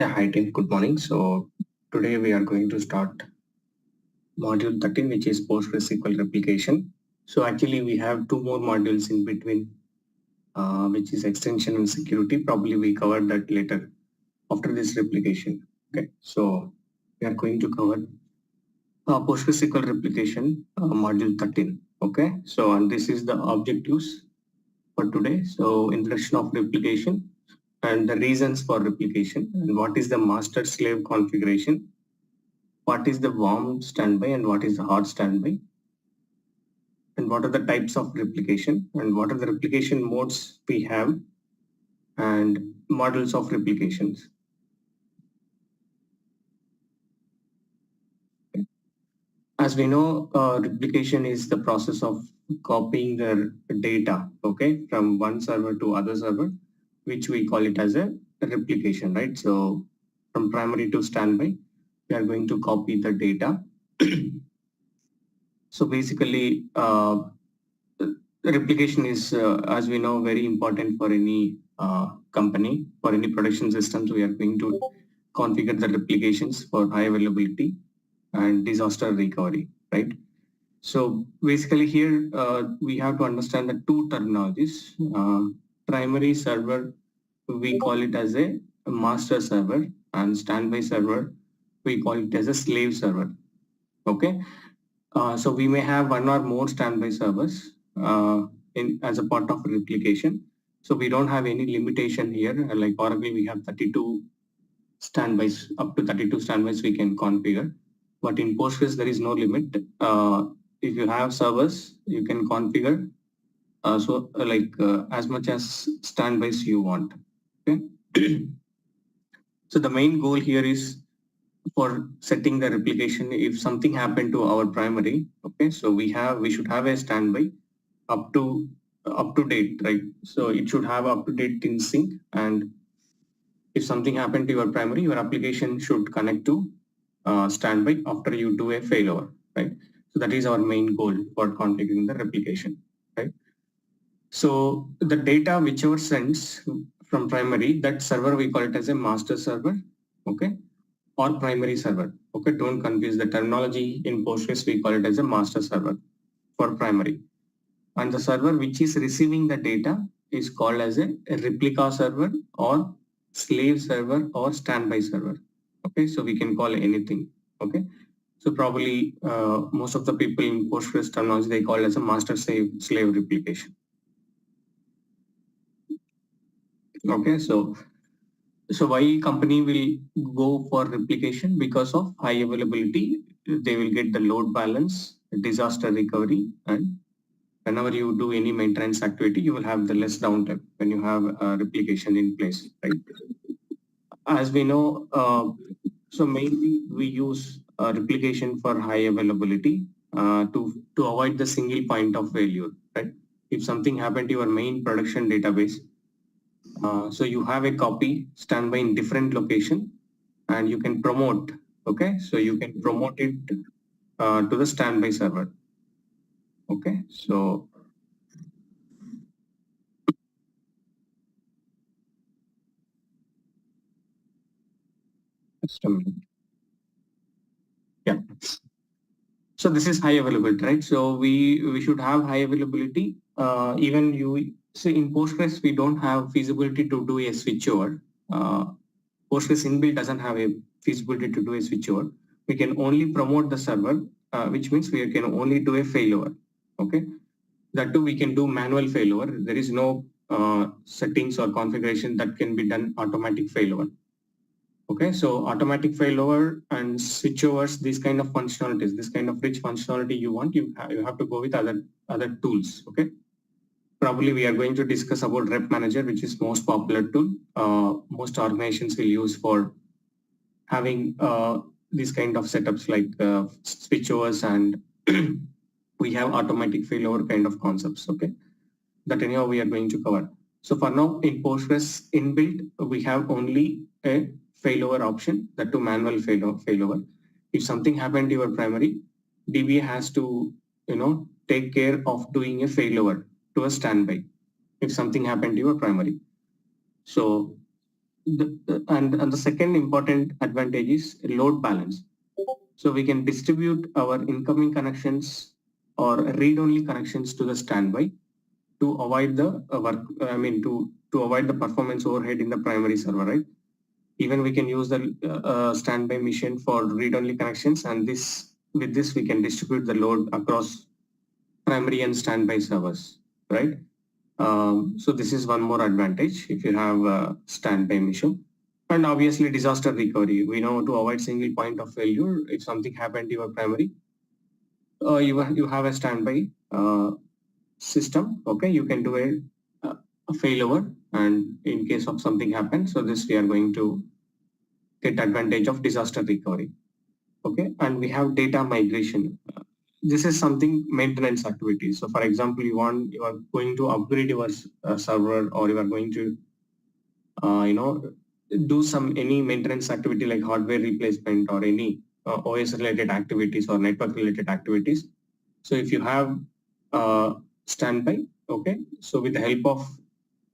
Yeah, hi team, good morning. So today we are going to start module 13, which is PostgreSQL replication. So actually we have two more modules in between, which is extension and security. Probably we cover that later after this replication. Okay, so we are going to cover PostgreSQL replication module 13. Okay, so and this is the objectives for today. So introduction of replication and the reasons for replication and what is the master slave configuration, what is the warm standby and what is the hot standby, and what are the types of replication and what are the replication modes we have and models of replications. As we know, replication is the process of copying the data, okay, from one server to other server, which we call it as a replication, right? So from primary to standby, we are going to copy the data. So basically, replication is, as we know, very important for any company, for any production systems. We are going to configure the replications for high availability and disaster recovery, right? So basically here, we have to understand the two terminologies. Primary server, we call it as a master server, and standby server, we call it as a slave server, okay? So we may have one or more standby servers in as a part of replication. So we don't have any limitation here. Like Oracle, we have 32 standbys, up to 32 standbys we can configure. But in Postgres, there is no limit. If you have servers, you can configure as much as standbys you want. Okay. So the main goal here is for setting the replication. If something happened to our primary, okay, so we should have a standby up to date, right? So it should have up to date in sync, and if something happened to your primary, your application should connect to standby after you do a failover, right? So that is our main goal for configuring the replication, right? So the data whichever sends from primary, that server we call it as a master server, okay, or primary server. Okay, don't confuse the terminology. In Postgres, we call it as a master server for primary. And the server which is receiving the data is called as a replica server or slave server or standby server. Okay, so we can call anything. Okay, so probably most of the people in Postgres terminology, they call it as a master slave replication. Okay, so why company will go for replication? Because of high availability, they will get the load balance, disaster recovery, and whenever you do any maintenance activity, you will have the less downtime when you have replication in place, right? As we know, so mainly we use replication for high availability to avoid the single point of failure, right? If something happened to your main production database, so you have a copy standby in different location and you can promote, okay? So you can promote it to the standby server, okay? So just a minute. Yeah. So this is high availability, right? So we should have high availability. Even you see in Postgres, we don't have feasibility to do a switchover. Postgres inbuilt doesn't have a feasibility to do a switchover. We can only promote the server, which means we can only do a failover. Okay, that too we can do manual failover. There is no settings or configuration that can be done automatic failover. Okay, so automatic failover and switchovers, these kind of functionalities, this kind of rich functionality you want, you have to go with other tools. Okay, probably we are going to discuss about Rep Manager, which is most popular tool. Most organizations will use for having these kind of setups like switchovers, and we have automatic failover kind of concepts. Okay, that anyhow we are going to cover. So for now, in Postgres inbuilt, we have only a failover option, that to manual failover. If something happened to your primary, DBA has to, take care of doing a failover to a standby if something happened to your primary. So And the second important advantage is load balance. So we can distribute our incoming connections or read-only connections to the standby to avoid the to avoid the performance overhead in the primary server, right? Even we can use the standby machine for read-only connections, and with this we can distribute the load across primary and standby servers, right? So this is one more advantage if you have a standby mission. And obviously disaster recovery. We know to avoid single point of failure, if something happened to your primary, you have a standby system. Okay, you can do a failover, and in case of something happens, so this we are going to get advantage of disaster recovery. Okay, and we have data migration. This is something maintenance activities. So for example, you are going to upgrade your server, or you are going to do some any maintenance activity like hardware replacement or any OS related activities or network related activities. So if you have standby, okay, so with the help of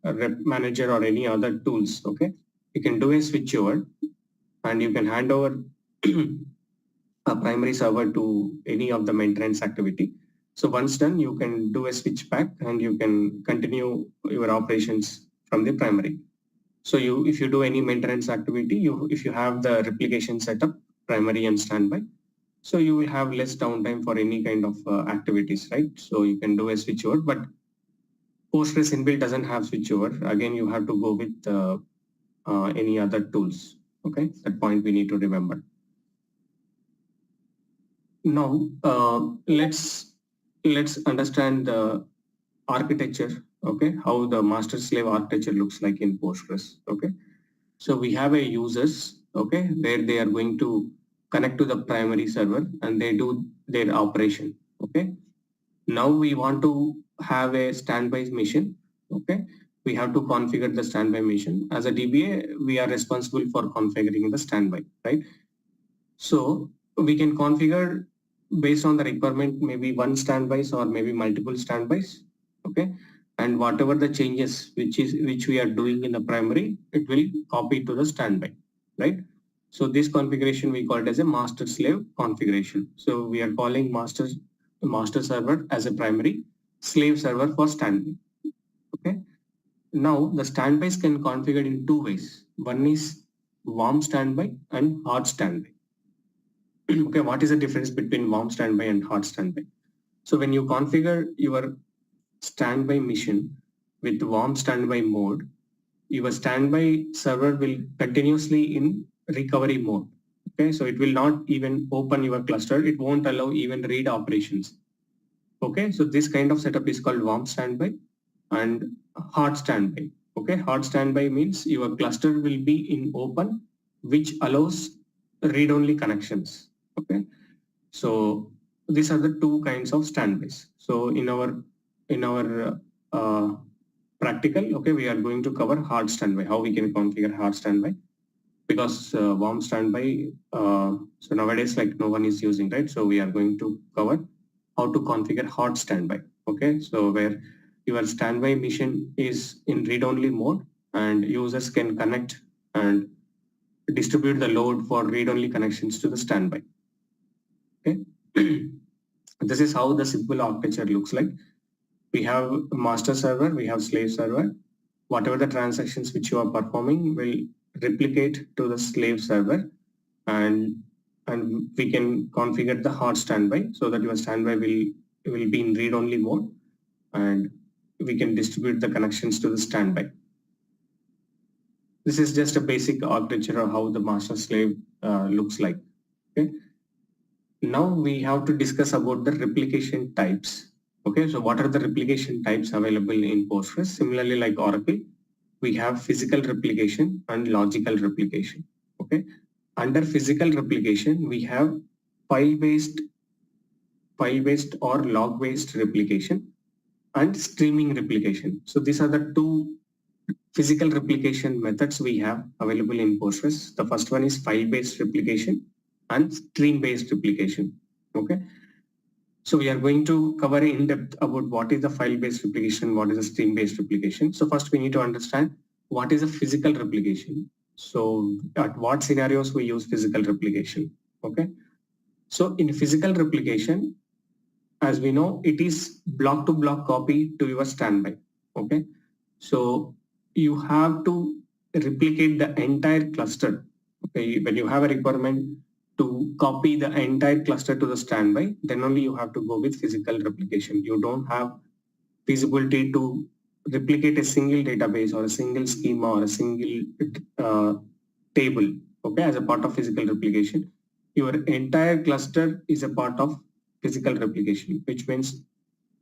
a rep manager or any other tools, okay, you can do a switchover and you can hand over a primary server to any of the maintenance activity. So once done, you can do a switch back and you can continue your operations from the primary. So if you do any maintenance activity, if you have the replication setup, primary and standby, so you will have less downtime for any kind of activities, right? So you can do a switchover, but Postgres inbuilt doesn't have switchover. Again, you have to go with any other tools. Okay, that point we need to remember. Now let's understand the architecture. Okay, how the master slave architecture looks like in Postgres. Okay, so we have a users. Okay, where they are going to connect to the primary server and they do their operation. Okay, now we want to have a standby machine. Okay, we have to configure the standby machine. As a DBA, we are responsible for configuring the standby, right? So we can configure based on the requirement, maybe one standbys or maybe multiple standbys. Okay, and whatever the changes which we are doing in the primary, it will copy to the standby, right? So this configuration we call it as a master slave configuration. So we are calling master server as a primary, slave server for standby. Okay. Now the standbys can configure in two ways. One is warm standby and hot standby. Okay, what is the difference between warm standby and hot standby? So when you configure your standby mission with warm standby mode, your standby server will continuously in recovery mode. Okay, so it will not even open your cluster. It won't allow even read operations. Okay, so this kind of setup is called warm standby and hot standby. Okay, hot standby means your cluster will be in open, which allows read-only connections. Okay, so these are the two kinds of standbys. So in our practical, okay, we are going to cover hard standby, how we can configure hard standby, because warm standby, so nowadays like no one is using, right? So we are going to cover how to configure hot standby. Okay, so where your standby mission is in read-only mode and users can connect and distribute the load for read-only connections to the standby. Okay. This is how the simple architecture looks like. We have master server, we have slave server. Whatever the transactions which you are performing will replicate to the slave server, and we can configure the hot standby so that your standby will be in read-only mode, and we can distribute the connections to the standby. This is just a basic architecture of how the master slave looks like. Okay. Now we have to discuss about the replication types. Okay, so what are the replication types available in Postgres? Similarly, like Oracle, we have physical replication and logical replication. Okay, under physical replication, we have file-based or log-based replication and streaming replication. So these are the two physical replication methods we have available in Postgres. The first one is file-based replication and stream-based replication. Okay. So we are going to cover in depth about what is the file-based replication, what is the stream-based replication. So first we need to understand what is a physical replication. So at what scenarios we use physical replication? Okay. So in physical replication, as we know, it is block to block copy to your standby. Okay. So you have to replicate the entire cluster. Okay. When you have a requirement to copy the entire cluster to the standby, then only you have to go with physical replication. You don't have feasibility to replicate a single database or a single schema or a single uh, table, okay, as a part of physical replication. Your entire cluster is a part of physical replication, which means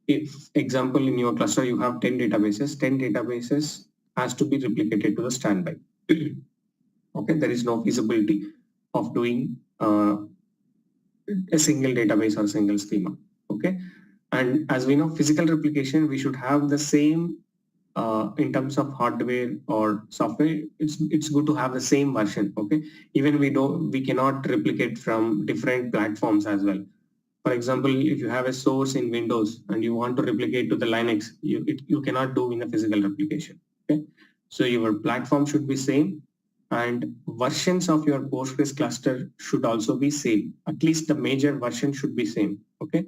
if, example, in your cluster you have 10 databases, 10 databases has to be replicated to the standby. Okay, there is no feasibility of doing a single database or a single schema. Okay, and as we know, physical replication, we should have the same in terms of hardware or software. It's good to have the same version. Okay, even we cannot replicate from different platforms as well. For example, if you have a source in Windows and you want to replicate to the Linux, you cannot do in a physical replication. Okay, so your platform should be same, and versions of your Postgres cluster should also be same. At least the major version should be same. Okay,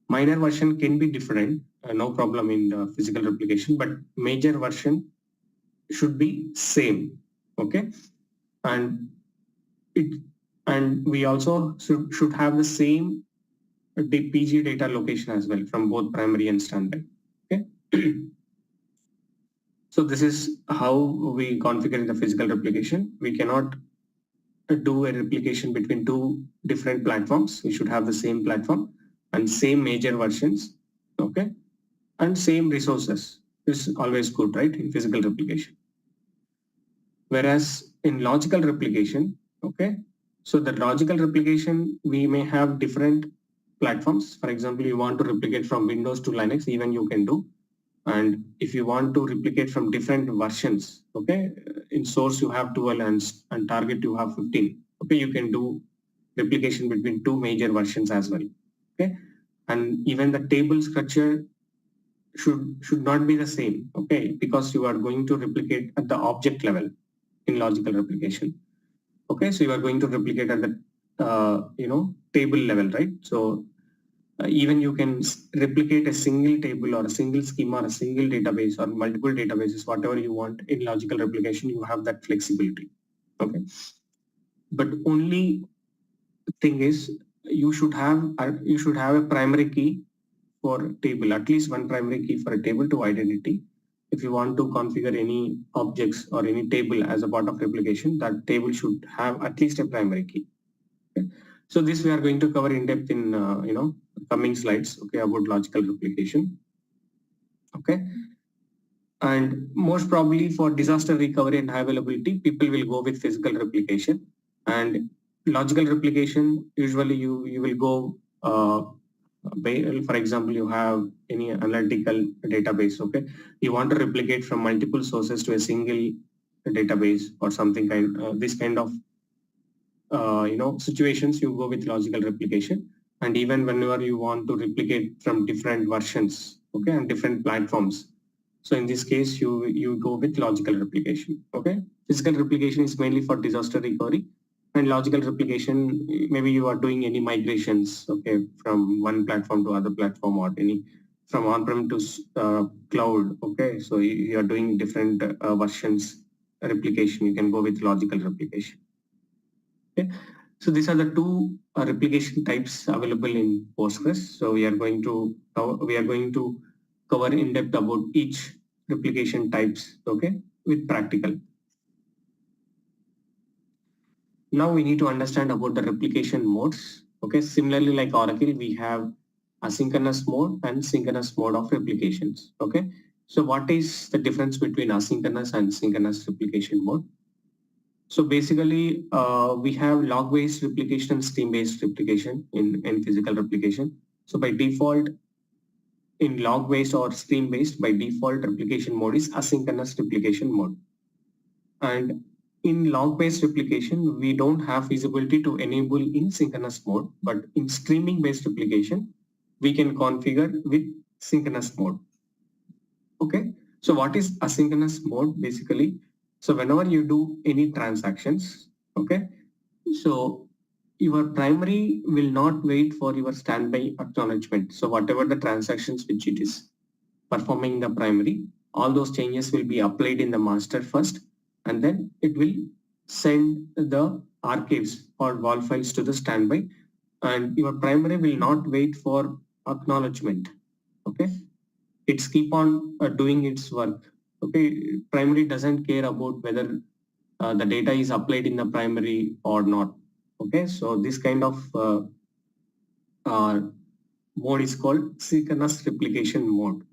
minor version can be different, no problem in the physical replication, but major version should be same. Okay, and it and we also should have the same PG data location as well from both primary and standby. Okay. So this is how we configure the physical replication. We cannot do a replication between two different platforms. We should have the same platform and same major versions. Okay. And same resources. This is always good, right? In physical replication. Whereas in logical replication, okay, so the logical replication, we may have different platforms. For example, you want to replicate from Windows to Linux, even you can do. And if you want to replicate from different versions, okay, in source you have 12 and target you have 15. Okay, you can do replication between two major versions as well. Okay, and even the table structure should not be the same. Okay, because you are going to replicate at the object level in logical replication. Okay, so you are going to replicate at the table level, right? So even you can replicate a single table or a single schema or a single database or multiple databases, whatever you want in logical replication, you have that flexibility. Okay, but only thing is you should have a primary key for table, at least one primary key for a table to identity. If you want to configure any objects or any table as a part of replication, that table should have at least a primary key. Okay. So this we are going to cover in depth in coming slides. Okay, about logical replication. Okay, and most probably for disaster recovery and high availability, people will go with physical replication, and logical replication usually you will go. For example, you have any analytical database. Okay, you want to replicate from multiple sources to a single database or something this kind of situations, you go with logical replication. And even whenever you want to replicate from different versions, okay, and different platforms, so in this case you go with logical replication. Okay, physical replication is mainly for disaster recovery, and logical replication, maybe you are doing any migrations, okay, from one platform to other platform, or any from on-prem to cloud. Okay, so you are doing different versions replication, you can go with logical replication. Okay, so these are the two replication types available in Postgres. So we are going to cover in depth about each replication types. Okay, with practical. Now we need to understand about the replication modes. Okay, similarly like Oracle, we have asynchronous mode and synchronous mode of replications. Okay, so what is the difference between asynchronous and synchronous replication mode? So basically, we have log-based replication and stream-based replication in physical replication. So by default, in log-based or stream-based, by default, replication mode is asynchronous replication mode. And in log-based replication, we don't have feasibility to enable in synchronous mode, but in streaming-based replication, we can configure with synchronous mode. Okay, so what is asynchronous mode? Basically, So whenever you do any transactions, okay, so your primary will not wait for your standby acknowledgement. So whatever the transactions which it is performing the primary, all those changes will be applied in the master first, and then it will send the archives or WAL files to the standby, and your primary will not wait for acknowledgement. Okay, it's keep on doing its work. Okay, primary doesn't care about whether the data is applied in the primary or not. Okay, so this kind of uh, mode is called synchronous replication mode.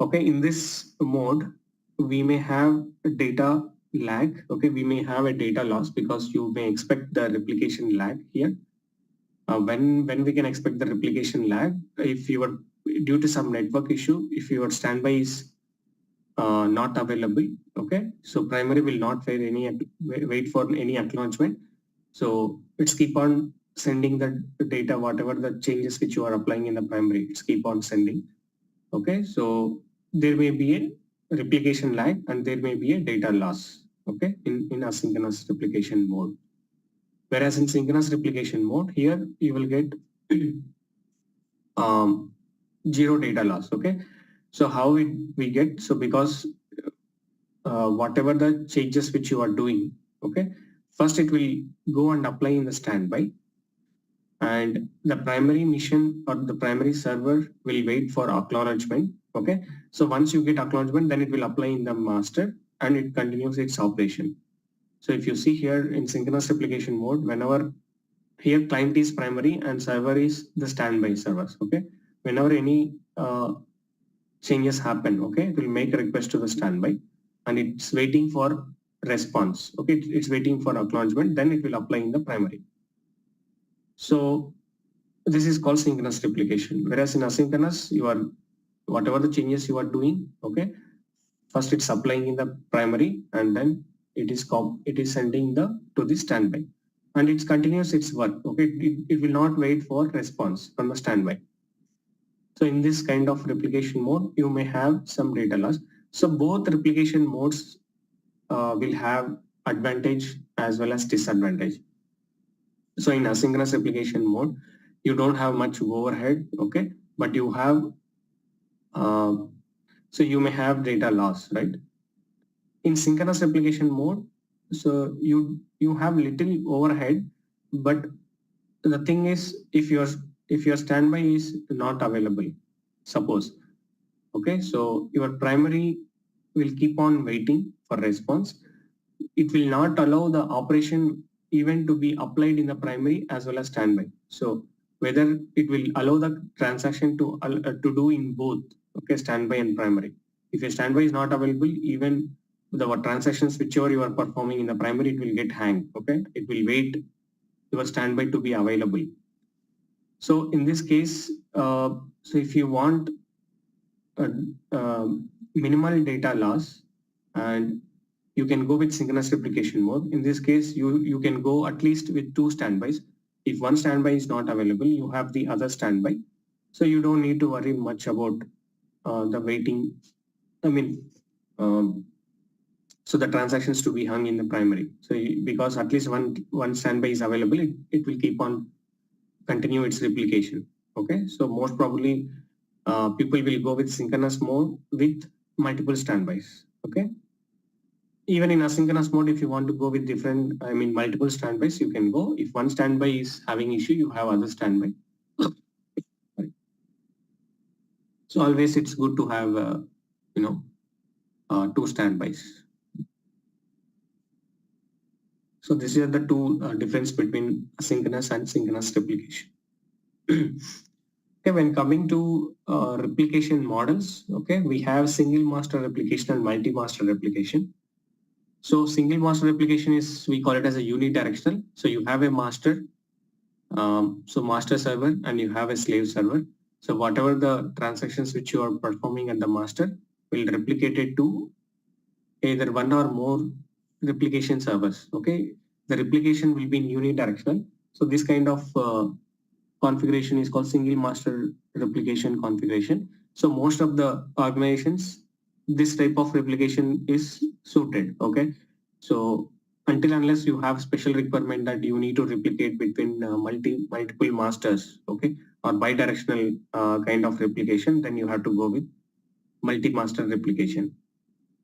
Okay, in this mode, we may have data lag. Okay, we may have a data loss because you may expect the replication lag here. When we can expect the replication lag, if you are due to some network issue, if your standby is not available, okay, so primary will not wait for any acknowledgement. So it's keep on sending the data, whatever the changes which you are applying in the primary, it's keep on sending. Okay, so there may be a replication lag and there may be a data loss, okay, in asynchronous replication mode. Whereas in synchronous replication mode, here you will get zero data loss, okay. So how we get, so because whatever the changes which you are doing, okay, first it will go and apply in the standby, and the primary mission or the primary server will wait for acknowledgement. Okay, so once you get acknowledgement, then it will apply in the master and it continues its operation. So if you see here in synchronous replication mode, whenever here client is primary and server is the standby servers. Okay, whenever any changes happen, okay, it will make a request to the standby and it's waiting for response. Okay, it's waiting for acknowledgement, then it will apply in the primary. So this is called synchronous replication. Whereas in asynchronous, you are whatever the changes you are doing, okay, first it's applying in the primary and then it is sending to the standby and it continues its work. Okay, it will not wait for response from the standby. So in this kind of replication mode, you may have some data loss. So both replication modes will have advantage as well as disadvantage. So in asynchronous replication mode, you don't have much overhead, okay, but you have so you may have data loss, right? In synchronous replication mode, so you have little overhead, but the thing is, if your standby is not available, suppose, okay, so your primary will keep on waiting for response. It will not allow the operation even to be applied in the primary as well as standby. So whether it will allow the transaction to do in both, okay, standby and primary. If your standby is not available, even the transactions whichever you are performing in the primary, it will get hang. Okay, it will wait your standby to be available. So in this case, so if you want a, minimal data loss, and you can go with synchronous replication mode. In this case, you can go at least with two standbys. If one standby is not available, you have the other standby. So you don't need to worry much about the waiting. I mean, so the transactions to be hung in the primary. So because at least one standby is available, it will keep on continue its replication. Okay, so most probably people will go with synchronous mode with multiple standbys. Okay. Even in asynchronous mode, if you want to go with different, I mean, multiple standbys, you can go. If one standby is having issue, you have other standby. So always it's good to have, two standbys. So these are the two difference between asynchronous and synchronous replication. Okay, when coming to replication models, okay, we have single master replication and multi-master replication. So single master replication is, we call it as a unidirectional. So you have a master, so master server, and you have a slave server. So whatever the transactions which you are performing at the master will replicate it to either one or more replication servers. Okay, the replication will be unidirectional. So this kind of configuration is called single master replication configuration. So most of the organizations, this type of replication is suited. Okay, So until unless you have special requirement that you need to replicate between multiple masters, okay, or bidirectional kind of replication, then you have to go with multi-master replication.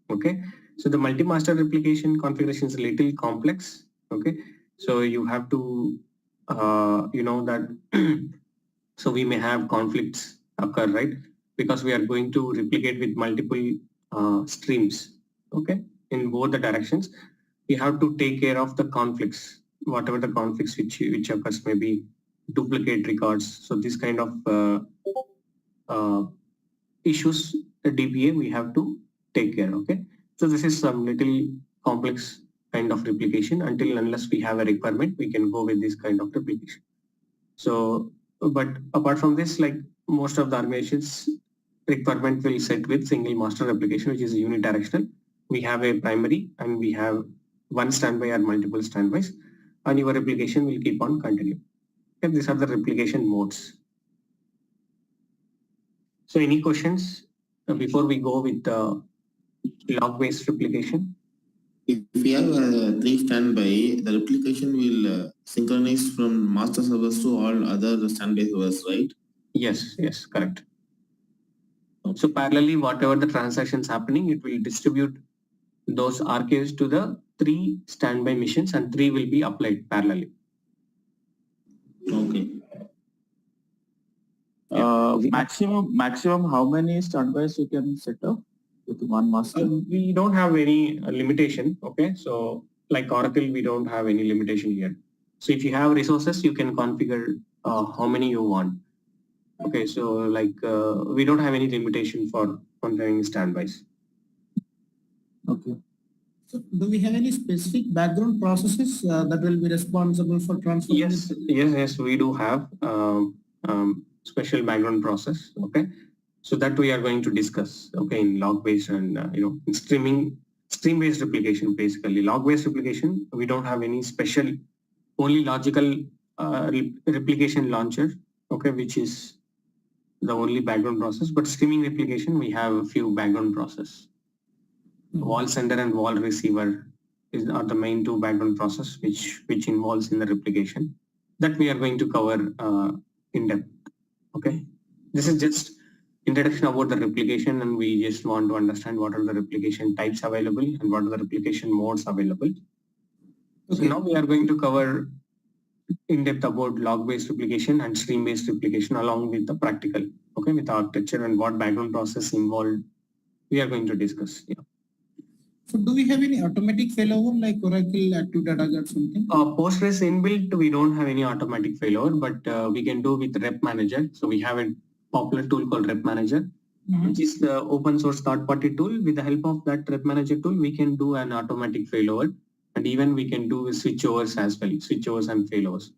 Okay, so the multi-master replication configuration is a little complex. Okay, so you have to you know that so we may have conflicts occur, right? Because we are going to replicate with multiple streams. Okay, in both the directions, we have to take care of the conflicts, whatever the conflicts which occurs, maybe duplicate records. So this kind of uh, issues, the DPA, we have to take care. Okay, so this is some little complex kind of replication. Until unless we have a requirement, we can go with this kind of replication. So, but apart from this, like most of the organizations requirement will set with single master replication, which is unidirectional. We have a primary and we have one standby or multiple standbys, and your replication will keep on continuing. Okay, these are the replication modes. So any questions before we go with the log-based replication? If we have a 3 standby, the replication will synchronize from master servers to all other standby servers, right? Yes, correct. So parallelly, whatever the transactions happening, it will distribute those archives to the 3 standby machines, and 3 will be applied parallelly. Okay. Maximum how many standbys you can set up with one master? We don't have any limitation. Okay, so like Oracle, we don't have any limitation here. So if you have resources, you can configure how many you want. Okay, so like we don't have any limitation for configuring standbys. Okay. So do we have any specific background processes that will be responsible for transferring? Yes, we do have special background process. Okay, so that we are going to discuss. Okay, in log-based and in stream-based replication. Basically, log-based replication, we don't have any special, only logical replication launcher. Okay, which is the only background process. But streaming replication, we have a few background process. Wall sender and wall receiver are the main 2 background process which involves in the replication that we are going to cover in depth. Okay, this is just introduction about the replication, and we just want to understand what are the replication types available and what are the replication modes available. Okay. So now we are going to cover in depth about log-based replication and stream-based replication along with the practical. Okay, with architecture and what background process involved, we are going to discuss. Yeah. So do we have any automatic failover like Oracle Active Data or something? Postgres inbuilt, we don't have any automatic failover, but we can do with Rep Manager. So we have a popular tool called Rep Manager, which is the open source third-party tool. With the help of that Rep Manager tool, we can do an automatic failover, and even we can do switchovers as well, switchovers and failovers.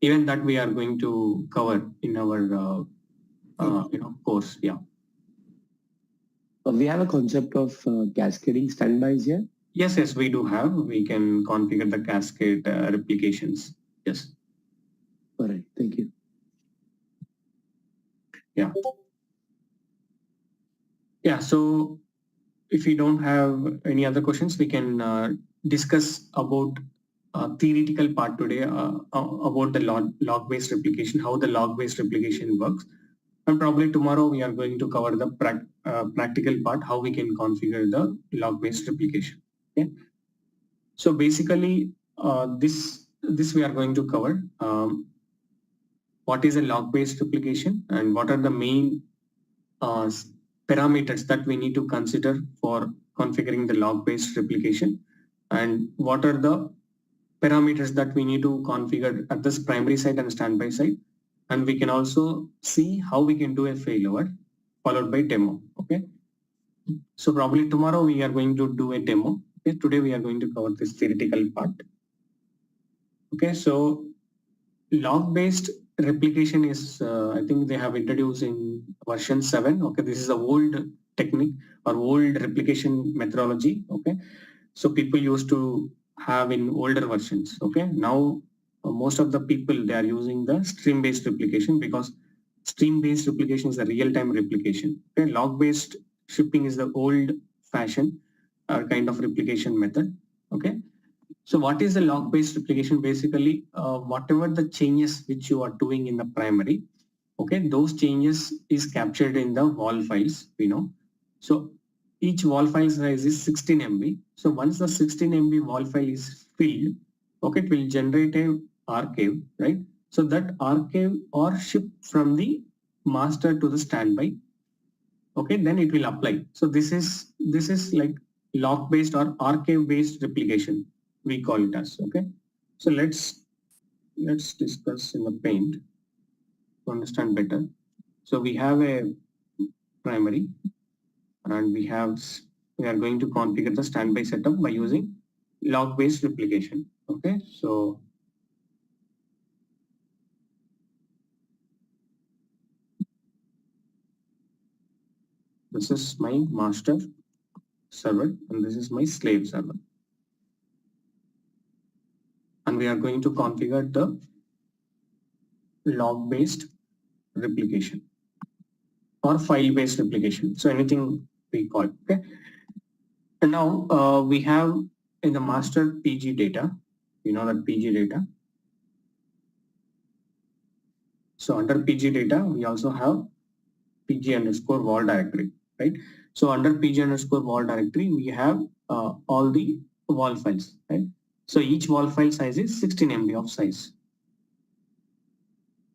Even that we are going to cover in our course. Yeah. We have a concept of cascading standbys here. Yes, we do have. We can configure the cascade replications. Yes. All right. Thank you. Yeah. Yeah. So if you don't have any other questions, we can discuss about theoretical part today about the log-based replication, how the log-based replication works. And probably tomorrow we are going to cover the practical part, how we can configure the log-based replication. Okay. So basically, this we are going to cover. What is a log-based replication and what are the main parameters that we need to consider for configuring the log-based replication, and what are the parameters that we need to configure at this primary side and standby side. And we can also see how we can do a failover followed by demo. Okay. So probably tomorrow we are going to do a demo. Okay. Today we are going to cover this theoretical part. Okay. So log-based replication is, I think they have introduced in version 7. Okay. This is a old technique or old replication methodology. Okay. So people used to have in older versions. Okay. Now most of the people, they are using the stream-based replication because stream-based replication is a real-time replication. Okay, log-based shipping is the old-fashioned kind of replication method. Okay. So what is the log-based replication? Basically, whatever the changes which you are doing in the primary, okay, those changes is captured in the wall files, we know. So each wall file size is 16 MB. So once the 16 MB wall file is filled, okay, it will generate a archive, right? So that archive or shipped from the master to the standby, okay, then it will apply. So this is like log based or archive based replication, we call it as. Okay, so let's discuss in the paint to understand better. So we have a primary and we are going to configure the standby setup by using log based replication. Okay, so this is my master server and this is my slave server, and we are going to configure the log based replication or file based replication, so anything we call. Okay, and now we have in the master PG data, you know that PG data. So under PG data we also have PG underscore wall directory, right? So under PG underscore wall directory we have all the wall files, right? So each wall file size is 16 MB of size.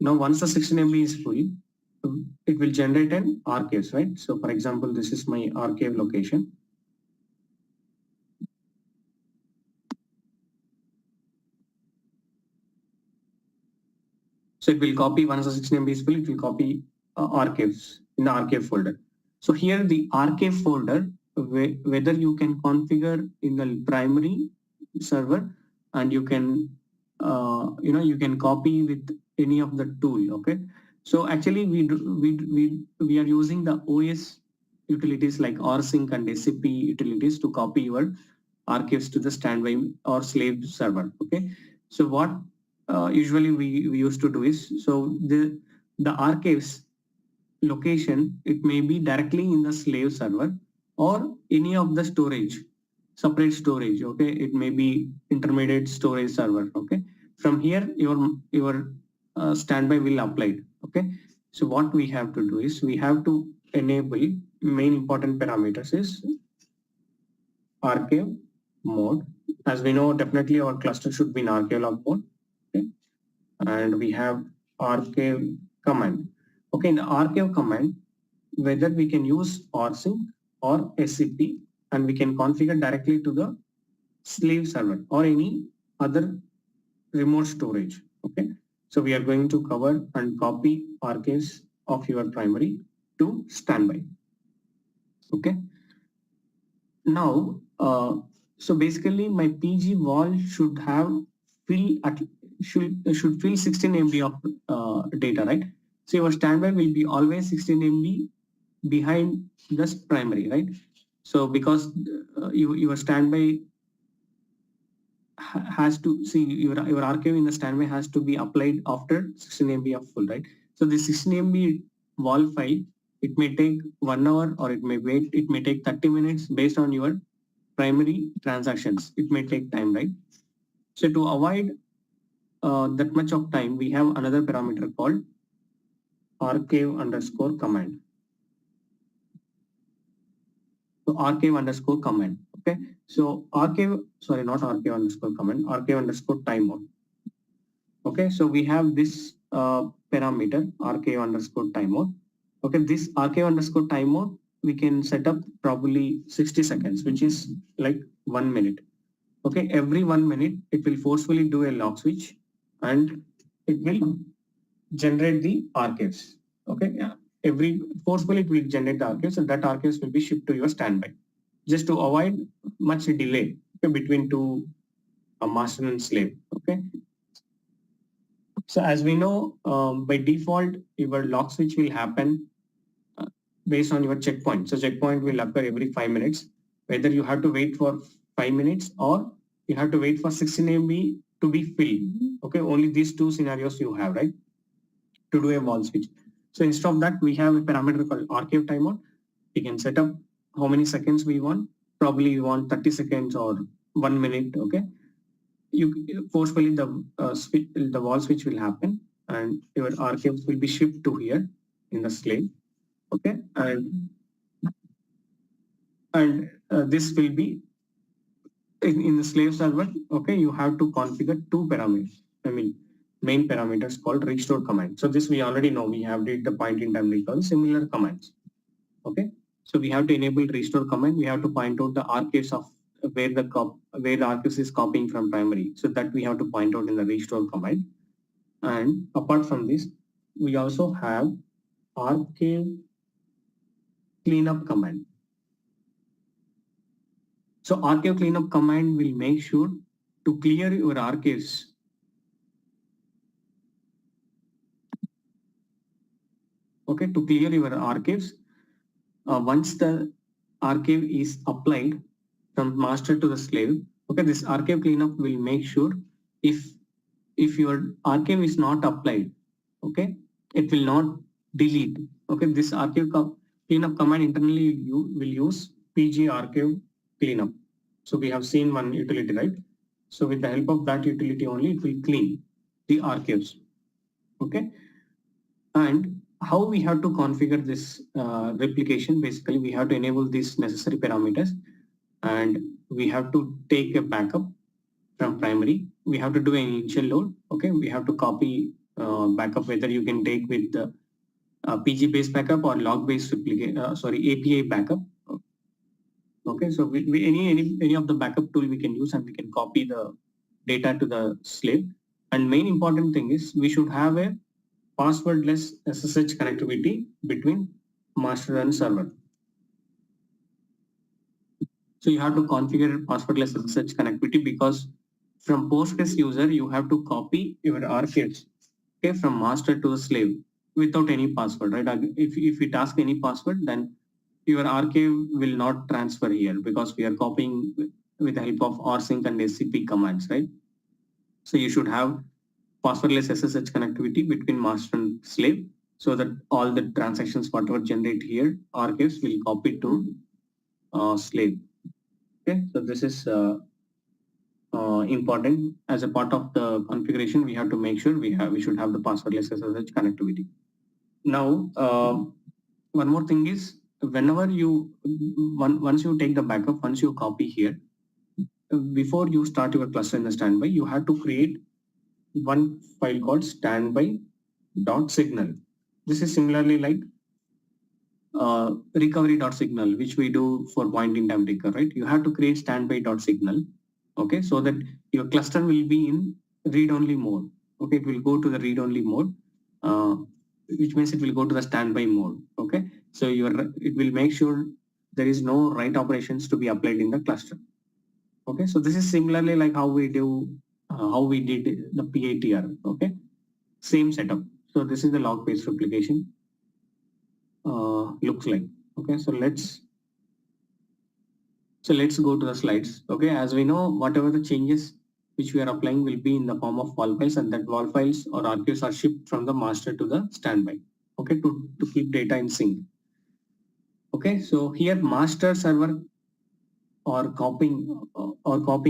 Now once the 16 MB is full, it will generate an archives, right? So for example, this is my archive location. So it will copy once the 16 MB is full, it will copy archives in the archive folder. So here the archive folder, whether you can configure in the primary server and you can, you can copy with any of the tool. Okay. So actually we are using the OS utilities like rsync and SCP utilities to copy your archives to the standby or slave server. Okay. So what usually we used to do is, so the archives location, it may be directly in the slave server or any of the storage, separate storage. Okay, it may be intermediate storage server. Okay, from here your standby will apply. Okay, so what we have to do is we have to enable main important parameters is archive mode. As we know, definitely our cluster should be in archive log mode. Okay, and we have archive command. Okay, in the archive command, whether we can use rsync or SCP, and we can configure directly to the slave server or any other remote storage. Okay, so we are going to cover and copy archives of your primary to standby. Okay, now so basically my PG wall should have should fill 16 MB of data, right? So your standby will be always 16 MB behind this primary, right? So because your standby has to see your archive in the standby has to be applied after 16 MB of full, right? So the 16 MB wall file, it may take 1 hour or it may take 30 minutes based on your primary transactions. It may take time, right? So to avoid that much of time, we have another parameter called archive underscore command. So archive underscore command. Okay. So not archive underscore command, archive underscore timeout. Okay. So we have this parameter archive underscore timeout. Okay. This archive underscore timeout, we can set up probably 60 seconds, which is like 1 minute. Okay. Every 1 minute, it will forcefully do a lock switch and it will generate the archives. Okay. Yeah. Every forcefully it will generate the archives and that archives will be shipped to your standby, just to avoid much delay, okay, between two master and slave. Okay. So as we know, by default, your lock switch will happen based on your checkpoint. So checkpoint will occur every 5 minutes, whether you have to wait for 5 minutes or you have to wait for 16 MB to be filled. Okay. Only these two scenarios you have, right, to do a wall switch. So instead of that, we have a parameter called archive timeout. We can set up how many seconds we want. Probably we want 30 seconds or 1 minute, okay, you forcefully the wall switch will happen and your archives will be shipped to here in the slave, okay, and this will be in the slave server, okay, you have to configure two parameters. I mean, main parameters called restore command. So this we already know. We have did the point in time recall, similar commands. Okay. So we have to enable restore command. We have to point out the archives of where the archives is copying from primary. So that we have to point out in the restore command. And apart from this, we also have archive cleanup command. So archive cleanup command will make sure to clear your archives. Okay, to clear your archives, once the archive is applied from master to the slave, okay, this archive cleanup will make sure if your archive is not applied, okay, it will not delete. Okay, this archive cleanup command internally you will use pg archive cleanup. So we have seen one utility, right? So with the help of that utility only, it will clean the archives. Okay, and how we have to configure this replication? Basically, we have to enable these necessary parameters, and we have to take a backup from primary. We have to do an initial load. Okay, we have to copy backup, whether you can take with the PG based backup or log based API backup. Okay, so any of the backup tool we can use, and we can copy the data to the slave. And main important thing is we should have a passwordless SSH connectivity between master and server. So you have to configure passwordless SSH connectivity, because from Postgres user, you have to copy your archives, okay, from master to the slave without any password, right? If it asks any password, then your archive will not transfer here, because we are copying with the help of rsync and scp commands, right? So you should have passwordless SSH connectivity between master and slave, so that all the transactions whatever generate here archives will copy to slave. Okay, so this is important. As a part of the configuration, we have to make sure we should have the passwordless SSH connectivity. Now, one more thing is, whenever once you take the backup, once you copy here, before you start your cluster in the standby, you have to create one file called standby.signal. This is similarly like recovery.signal, which we do for point in time recall, right? You have to create standby.signal, okay, so that your cluster will be in read-only mode. Okay, it will go to the read-only mode, which means it will go to the standby mode. Okay, so it will make sure there is no write operations to be applied in the cluster. Okay, so this is similarly like how we did the PITR. Okay, same setup. So this is the log-based replication. Looks like. Okay, so let's go to the slides. Okay, as we know, whatever the changes which we are applying will be in the form of wall files, and that wall files or archives are shipped from the master to the standby. Okay, to keep data in sync. Okay, so here master server or copying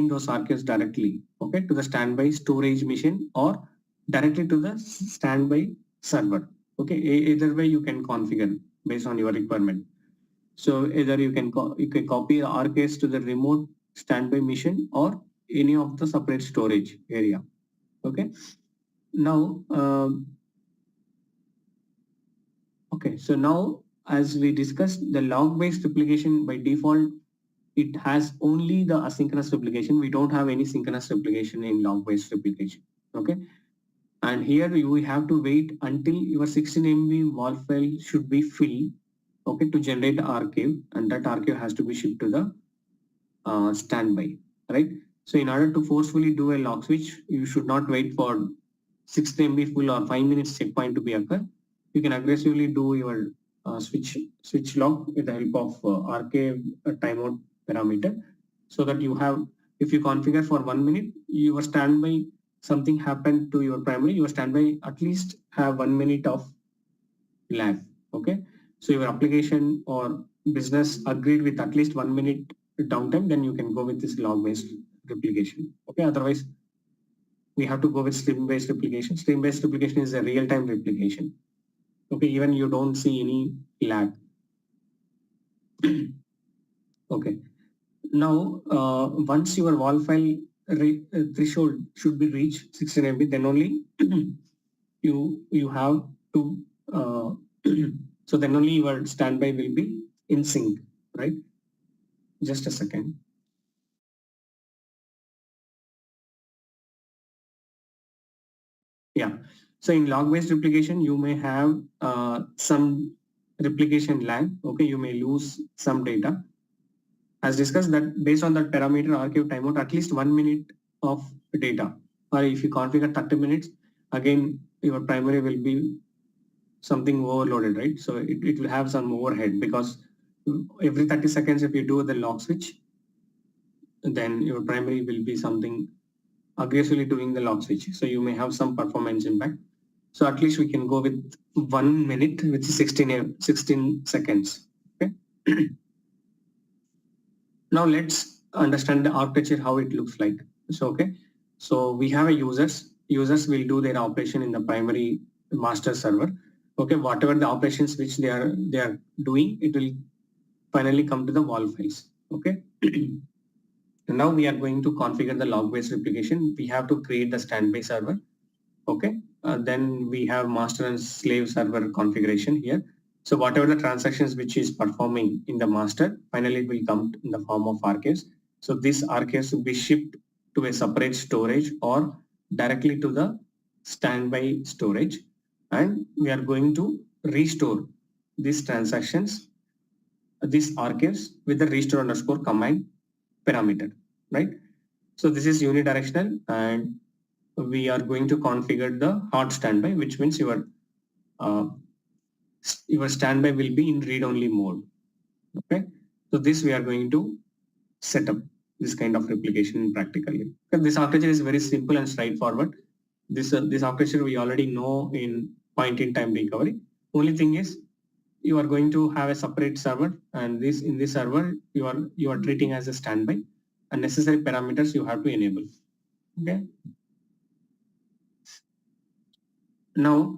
those archives directly, okay, to the standby storage machine or directly to the standby server. Okay, either way you can configure based on your requirement. So either you can copy the archives to the remote standby machine or any of the separate storage area. Okay. Now, okay. So now, as we discussed, the log-based replication by default, it has only the asynchronous replication. We don't have any synchronous replication in log-based replication. Okay. And here we have to wait until your 16 MB wall file should be filled, okay, to generate archive, and that archive has to be shipped to the standby, right? So in order to forcefully do a log switch, you should not wait for 60 MB full or 5 minutes checkpoint to be occur. You can aggressively do your switch log with the help of archive timeout parameter, so that you have, if you configure for 1 minute, your standby, something happened to your primary, your standby at least have 1 minute of lag. Okay, so your application or business agreed with at least 1 minute downtime, then you can go with this log based replication. Okay, otherwise we have to go with stream-based replication. Stream-based replication is a real-time replication. Okay, even you don't see any lag. Okay, now once your WAL file threshold should be reached 16 MB, then only you have to so then only your standby will be in sync, right? Just a second. Yeah, so in log-based replication, you may have some replication lag. Okay, you may lose some data. As discussed, that based on that parameter archive timeout, at least 1 minute of data, or if you configure 30 minutes, again your primary will be something overloaded, right? So it will have some overhead, because every 30 seconds if you do the log switch, then your primary will be something aggressively doing the log switch. So you may have some performance impact. So at least we can go with 1 minute, which is 16 seconds. Okay. Now let's understand the architecture, how it looks like. So, okay. So we have a users will do their operation in the primary master server. Okay. Whatever the operations which they are doing, it will finally come to the WAL files. Okay. And now we are going to configure the log-based replication. We have to create the standby server. Okay. Then we have master and slave server configuration here. So whatever the transactions which is performing in the master, finally will come in the form of archives. So these archives will be shipped to a separate storage or directly to the standby storage. And we are going to restore these transactions, these archives with the restore underscore command parameter, right? So this is unidirectional, and we are going to configure the hot standby, which means your standby will be in read-only mode. Okay, so this we are going to set up this kind of replication practically. Because this architecture is very simple and straightforward. This architecture we already know in point-in-time recovery. Only thing is you are going to have a separate server, and in this server you are treating as a standby, and necessary parameters you have to enable. Okay. Now,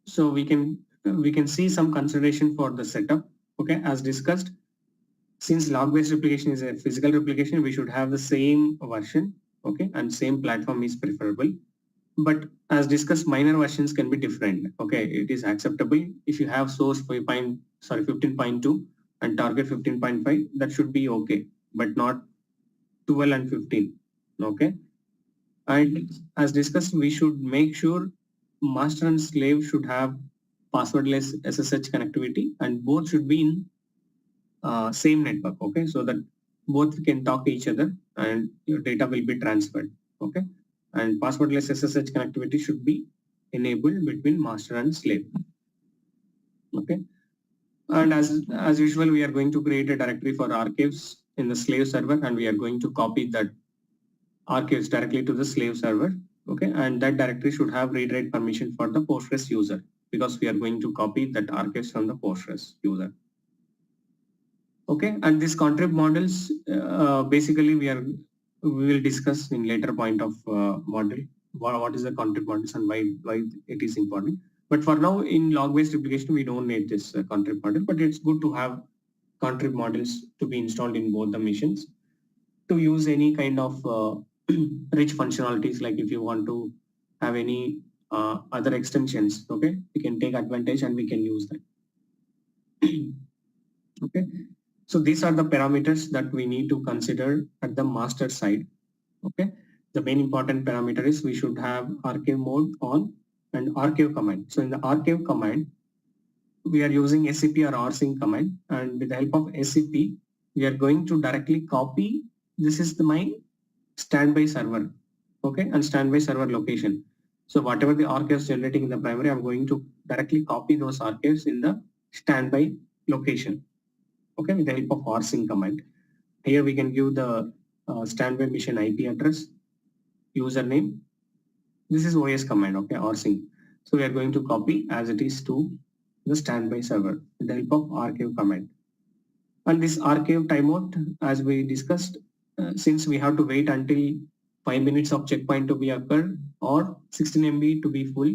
so we can see some consideration for the setup. Okay, as discussed, since log-based replication is a physical replication, we should have the same version. Okay, and same platform is preferable. But as discussed, minor versions can be different. Okay, it is acceptable if you have source 15.2 and target 15.5. That should be okay, but not 12 and 15. Okay, and as discussed, we should make sure master and slave should have passwordless SSH connectivity, and both should be in same network. Okay, so that both can talk to each other and your data will be transferred. Okay, and passwordless SSH connectivity should be enabled between master and slave. Okay, and as usual, we are going to create a directory for archives in the slave server, and we are going to copy that archives directly to the slave server. Okay, and that directory should have read-write permission for the Postgres user, because we are going to copy that archives from the Postgres user. Okay, and these contrib models, basically we will discuss in later point of model what is the contrib models and why it is important. But for now, in log-based replication, we don't need this contrib model, but it's good to have contrib models to be installed in both the machines to use any kind of rich functionalities. Like if you want to have any other extensions, okay, we can take advantage and we can use that. Okay, so these are the parameters that we need to consider at the master side. Okay, the main important parameter is we should have archive mode on and archive command. So in the archive command, we are using SCP or rsync command, and with the help of SCP, we are going to directly copy. This is my standby server, okay, and standby server location. So whatever the archives generating in the primary, I'm going to directly copy those archives in the standby location, okay, with the help of rsync command. Here we can give the standby mission IP address, username. This is OS command, okay, rsync. So we are going to copy as it is to the standby server with the help of archive command. And this archive timeout, as we discussed, since we have to wait until 5 minutes of checkpoint to be occurred or 16 MB to be full,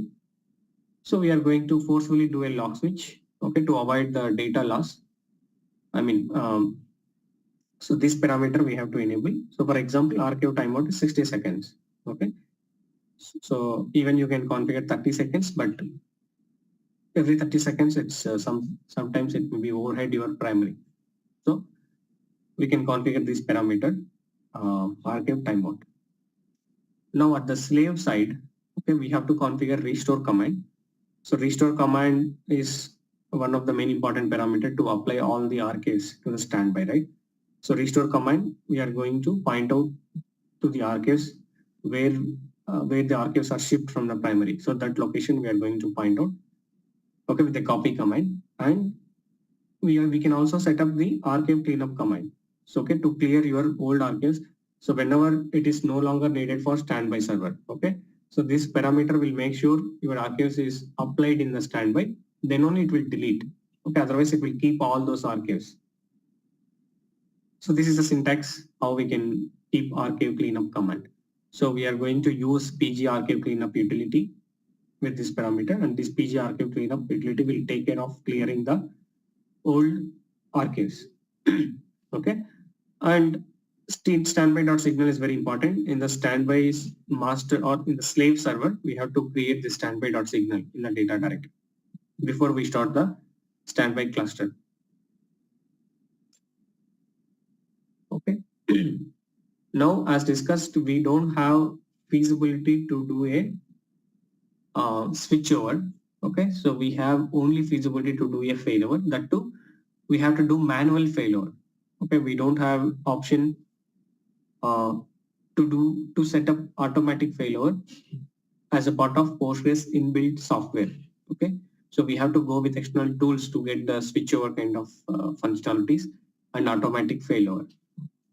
so we are going to forcefully do a lock switch, okay, to avoid the data loss. I mean, so this parameter we have to enable. So for example, archive timeout is 60 seconds, okay. So even you can configure 30 seconds, but every 30 seconds, it's sometimes it may be overhead your primary. So we can configure this parameter, archive timeout. Now at the slave side, okay, we have to configure restore command. So restore command is one of the main important parameter to apply all the archives to the standby, right? So restore command, we are going to point out to the archives where the archives are shipped from the primary. So that location we are going to point out, okay, with the copy command. And we can also set up the archive cleanup command. So okay, to clear your old archives. So whenever it is no longer needed for standby server, okay. So this parameter will make sure your archives is applied in the standby, then only it will delete. Okay, otherwise it will keep all those archives. So this is the syntax how we can keep archive cleanup command. So we are going to use PG archive cleanup utility with this parameter, and this PG archive cleanup utility will take care of clearing the old archives. Okay, and standby.signal is very important. In the standby's master or in the slave server, we have to create the standby.signal in the data directory before we start the standby cluster. Okay. Now, as discussed, we don't have feasibility to do a switchover. Okay, so we have only feasibility to do a failover. That too, we have to do manual failover. Okay, we don't have option to set up automatic failover as a part of Postgres inbuilt software. Okay, so we have to go with external tools to get the switchover kind of functionalities and automatic failover.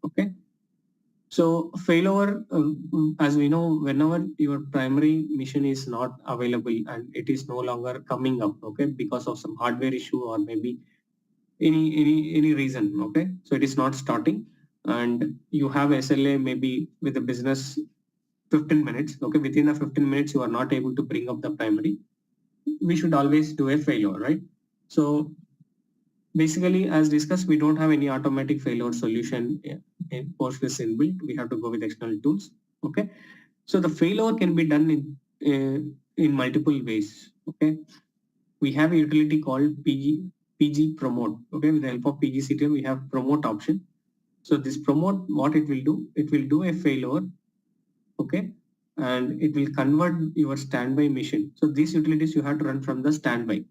Okay, so failover, as we know, whenever your primary mission is not available and it is no longer coming up, okay, because of some hardware issue or maybe any reason, okay, so it is not starting, and you have SLA maybe with the business 15 minutes, okay, within the 15 minutes you are not able to bring up the primary, we should always do a failure, right? So basically, as discussed, we don't have any automatic failure solution in Postgres inbuilt. We have to go with external tools. Okay, so the failure can be done in multiple ways. Okay, we have a utility called PG promote. Okay, with the help of PGCTL, we have promote option. So this promote, what it will do? It will do a failure. Okay, and it will convert your standby mission. So these utilities you have to run from the standby.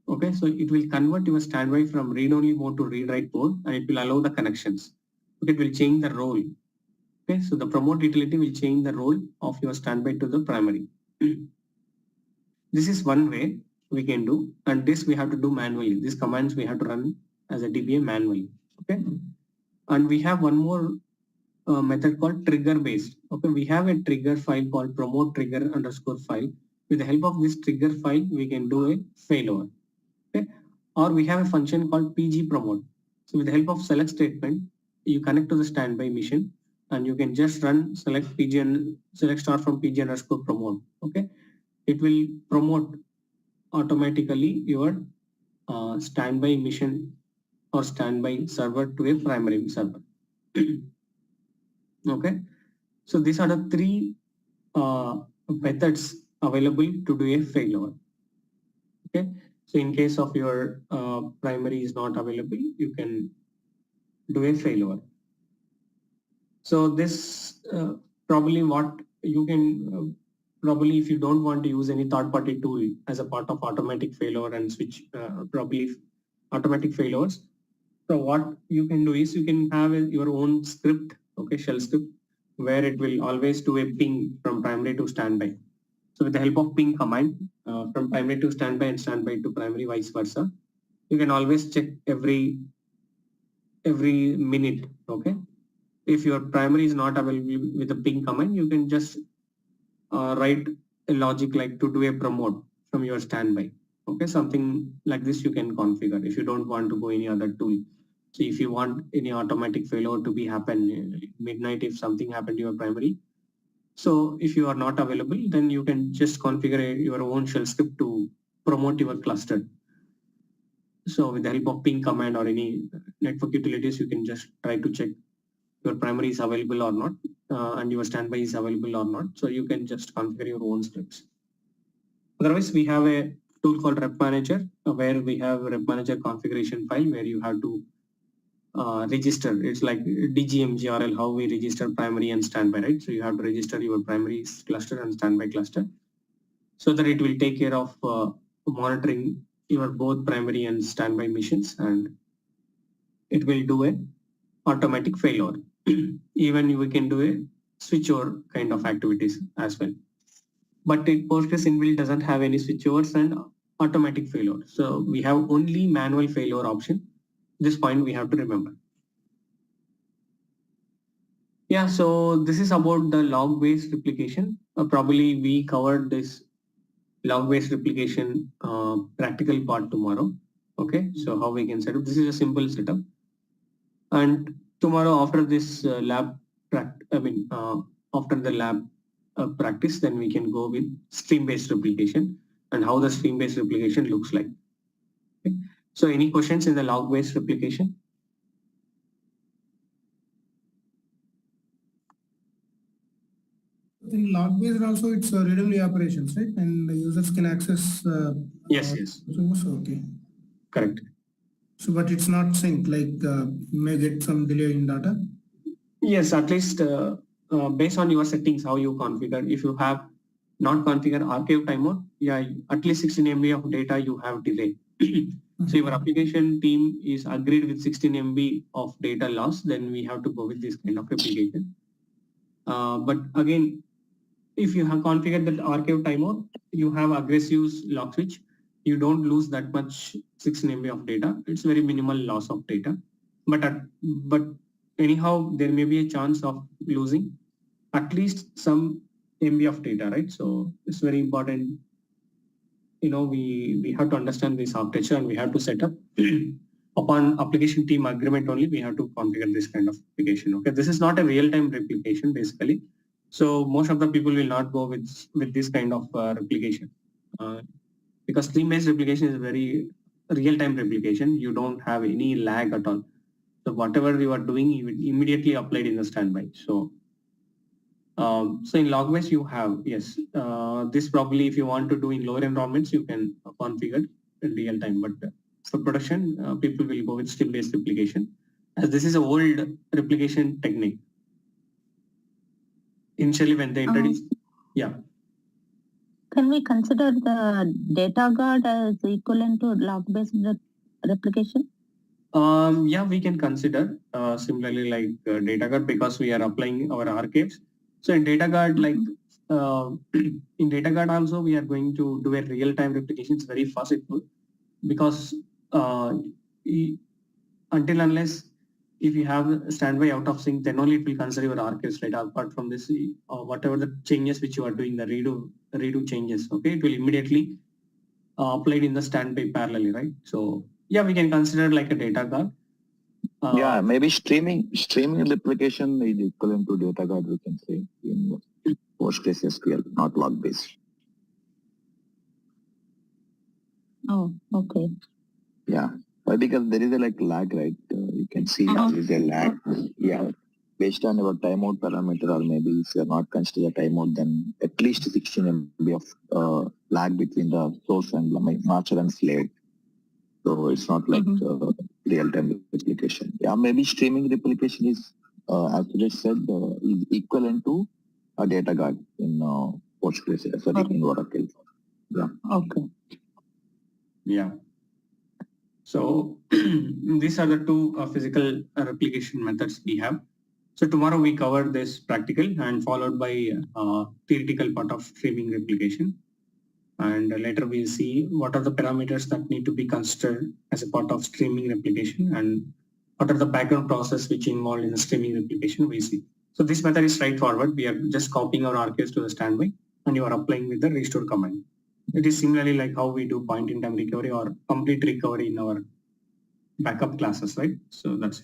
Okay, so it will convert your standby from read-only mode to read-write mode, and it will allow the connections. Okay, it will change the role. Okay, so the promote utility will change the role of your standby to the primary. This is one way we can do, and this we have to do manually. These commands we have to run as a DBA manually. Okay, and we have one more method called trigger based. Okay, we have a trigger file called promote trigger underscore file. With the help of this trigger file, we can do a failover. Okay, or we have a function called PG promote. So with the help of select statement, you connect to the standby mission, and you can just run select PG and select start from PG underscore promote. Okay, it will promote automatically your standby mission or standby server to a primary server. Okay, so these are the three methods available to do a failover. Okay, so in case of your primary is not available, you can do a failover. So this probably what you can probably, if you don't want to use any third-party tool as a part of automatic failover and switch probably automatic failures. So what you can do is you can have your own script, okay, shell script, where it will always do a ping from primary to standby. So with the help of ping command from primary to standby and standby to primary, vice versa, you can always check every minute. Okay, if your primary is not available with the ping command, you can just write a logic like to do a promote from your standby. Okay, something like this you can configure if you don't want to go any other tool So if you want any automatic failover to be happen midnight, if something happened to your primary, so if you are not available, then you can just configure your own shell script to promote your cluster. So with the help of ping command or any network utilities, you can just try to check your primary is available or not, and your standby is available or not. So you can just configure your own scripts. Otherwise, we have a tool called Rep Manager, where we have a Rep Manager configuration file where you have to register. It's like DGMGRL, how we register primary and standby, right? So you have to register your primary cluster and standby cluster so that it will take care of monitoring your both primary and standby missions, and it will do a automatic failover. Even we can do a switchover kind of activities as well. But Postgres inbuilt doesn't have any switchovers and automatic failover. So we have only manual failover option. This point we have to remember. Yeah, so this is about the log-based replication. Probably we covered this log-based replication practical part tomorrow. Okay, so how we can set up. This is a simple setup. And tomorrow after this after the lab practice, then we can go with stream-based replication and how the stream-based replication looks like. Okay. So any questions in the log-based replication? In log-based also, it's read-only operations, right? And the users can access. Yes. Okay. Correct. So, but it's not synced, like may get some delay in data. Yes, at least based on your settings, how you configure. If you have not configured archive timeout, yeah, at least 16 MB of data you have delay. So your application team is agreed with 16 MB of data loss, then we have to go with this kind of replication. But again, if you have configured the archive timeout, you have aggressive log switch, you don't lose that much 16 MB of data. It's very minimal loss of data. But anyhow, there may be a chance of losing at least some MB of data, right? So it's very important. You know, we have to understand this architecture and we have to set up upon application team agreement only, we have to configure this kind of application. Okay, this is not a real-time replication basically. So most of the people will not go with this kind of replication because stream-based replication is very real-time replication. You don't have any lag at all. So whatever you are doing, you will immediately applied in the standby. So in log-based you have, yes, this probably if you want to do in lower environments, you can configure in real time. But for production, people will go with stream-based replication as this is an old replication technique. Initially when they introduced, yeah. Can we consider the data guard as equivalent to log-based replication? Yeah, we can consider similarly like data guard because we are applying our archives. So in data guard, like in data guard also, we are going to do a real-time replication. It's very fast because until unless if you have standby out of sync, then only it will consider your archives, right? Apart from this, whatever the changes which you are doing, the redo changes, okay, it will immediately applied in the standby parallelly, right? So yeah, we can consider like a data guard. Yeah, maybe streaming replication is equivalent to data guard, we can say, in PostgreSQL, not log based. Oh, okay. Yeah, why? Because there is a like lag, right? You can see there is a lag. Yeah, based on your timeout parameter, or maybe if you are not consider timeout, then at least 16 MB of lag between the source and master and slave. So it's not like real-time replication. Yeah, maybe streaming replication is, as you just said, is equivalent to a data guard in Postgres, in Oracle. Yeah. Okay. Yeah. So these are the two physical replication methods we have. So tomorrow we cover this practical and followed by theoretical part of streaming replication. And later we'll see what are the parameters that need to be considered as a part of streaming replication and what are the background process which involved in the streaming replication we see. So this method is straightforward. We are just copying our archives to the standby and you are applying with the restore command. It is similarly like how we do point in time recovery or complete recovery in our backup classes, right? So that's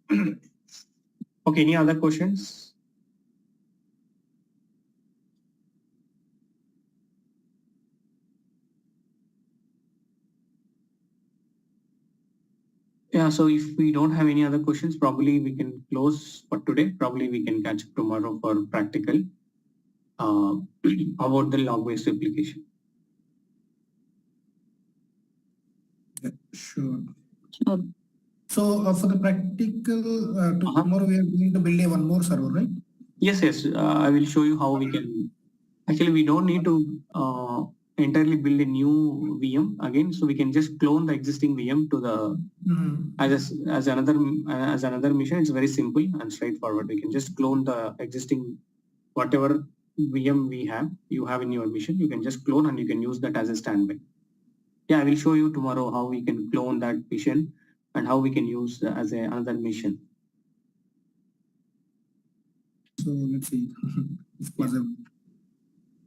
it. Okay, any other questions? Yeah, so if we don't have any other questions, probably we can close for today. Probably we can catch up tomorrow for practical about the log-based application. Yeah, sure. Sure. So for the practical, tomorrow we are going to build one more server, right? Yes, yes. I will show you how we can. Actually, we don't need to entirely build a new VM again. So we can just clone the existing VM to the as another mission. It's very simple and straightforward. We can just clone the existing whatever VM you have in your mission. You can just clone and you can use that as a standby. Yeah, I will show you tomorrow how we can clone that mission and how we can use as another mission. So let's see if possible.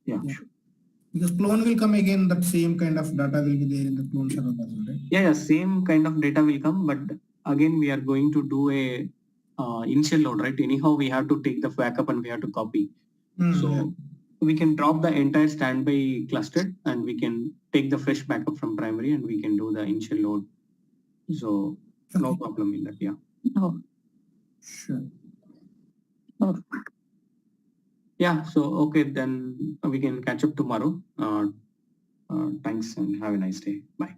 Yeah. Yeah. Because clone will come again, that same kind of data will be there in the clone server as well, right? Yeah, same kind of data will come, but again we are going to do a initial load, right? Anyhow, we have to take the backup and we have to copy. So we can drop the entire standby cluster and we can take the fresh backup from primary and we can do the initial load. So no problem in that. Yeah. Oh, Sure. oh. Yeah. So okay, then we can catch up tomorrow. Thanks and have a nice day. Bye.